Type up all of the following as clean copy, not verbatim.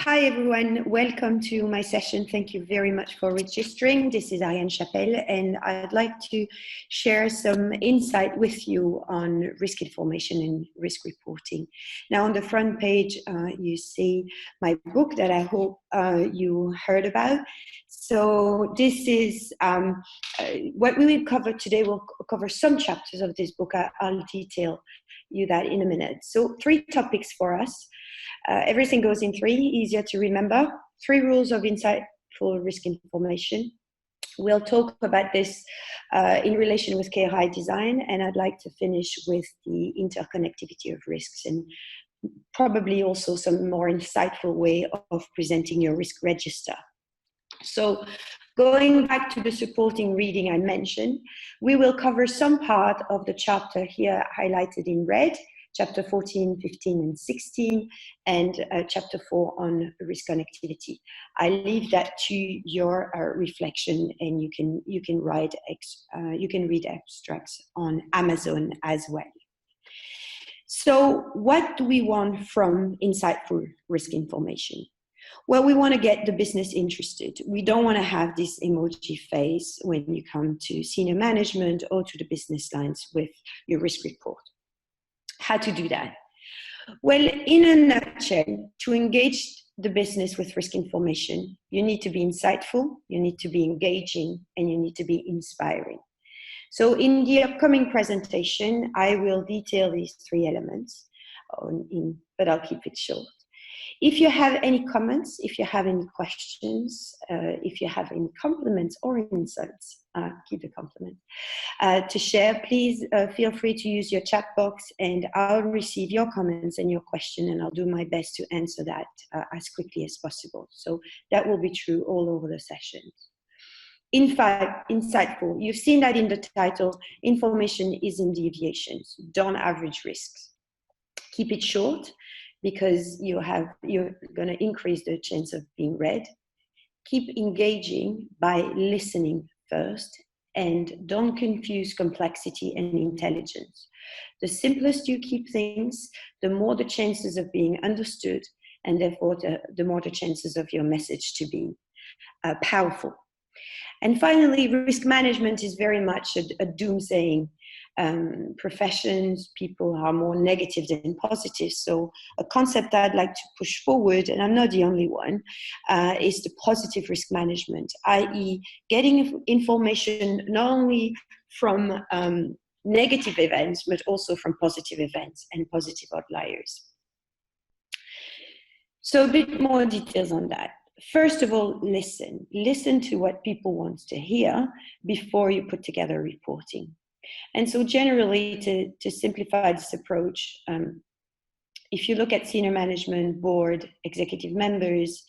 Hi everyone, welcome to my session. Thank you very much for registering. This is Ariane Chapelle and I'd like to share some insight with you on risk information and risk reporting. Now on the front page you see my book that I hope you heard about. So this is what we will cover today. We'll cover some chapters of this book. I'll detail you that in a minute. So 3 topics for us. Everything goes in 3, easier to remember. 3 rules of insightful risk information. We'll talk about this in relation with KRI design, and I'd like to finish with the interconnectivity of risks and probably also some more insightful way of presenting your risk register. So going back to the supporting reading I mentioned, we will cover some part of the chapter here highlighted in red, chapter 14, 15, and 16, and chapter 4 on risk connectivity. I leave that to your reflection, and you can read extracts on Amazon as well. So what do we want from insightful risk information? Well, we want to get the business interested. We don't want to have this emoji face when you come to senior management or to the business lines with your risk report. How to do that? Well, in a nutshell, to engage the business with risk information, you need to be insightful, you need to be engaging, and you need to be inspiring. So in the upcoming presentation, I will detail these 3 elements, but I'll keep it short. If you have any comments, if you have any questions, if you have any compliments or insults, keep the compliment, to share, please feel free to use your chat box and I'll receive your comments and your question and I'll do my best to answer that as quickly as possible. So that will be true all over the sessions. In fact, insightful, you've seen that in the title, information is in deviations, don't average risks. Keep it short, because you're going to increase the chance of being read. Keep engaging by listening first, and don't confuse complexity and intelligence. The simplest you keep things, the more the chances of being understood, and therefore the more the chances of your message to be powerful. And finally, risk management is very much a doomsaying professions. People are more negative than positive. So a concept I'd like to push forward, and I'm not the only one, is the positive risk management, i.e. getting information not only from negative events, but also from positive events and positive outliers. So a bit more details on that. First of all, listen. Listen to what people want to hear before you put together reporting. And so generally, to simplify this approach, if you look at senior management, board, executive members,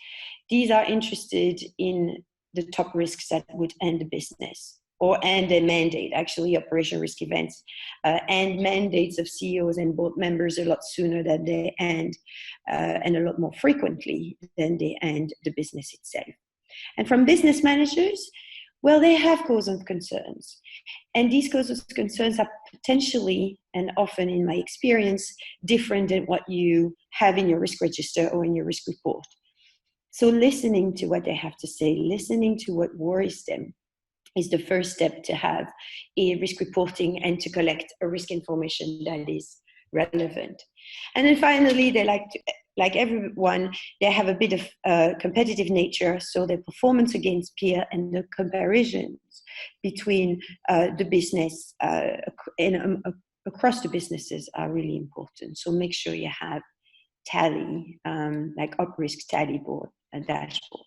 these are interested in the top risks that would end the business or end a mandate, actually operation risk events, and mandates of CEOs and board members a lot sooner than they end, and a lot more frequently than they end the business itself. And from business managers, well, they have cause of concerns. And these causes of concerns are potentially, and often in my experience, different than what you have in your risk register or in your risk report. So listening to what they have to say, listening to what worries them, is the first step to have a risk reporting and to collect a risk information that is relevant. And then finally, they like everyone, they have a bit of competitive nature, so their performance against peer and the comparisons between the business and across the businesses are really important. So make sure you have tally, like up risk tally board and dashboard.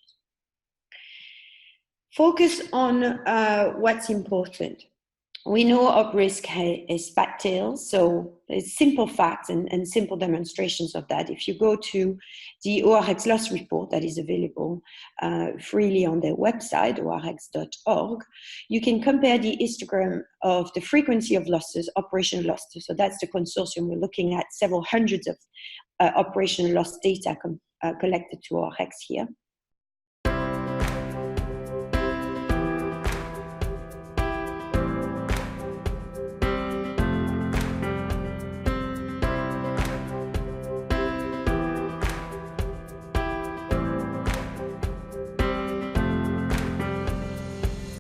Focus on what's important. We know up risk is fat tails, so there's simple facts and simple demonstrations of that. If you go to the ORX loss report that is available freely on their website, orx.org, you can compare the histogram of the frequency of losses, operational losses. So that's the consortium. We're looking at several hundreds of operational loss data collected to ORX here.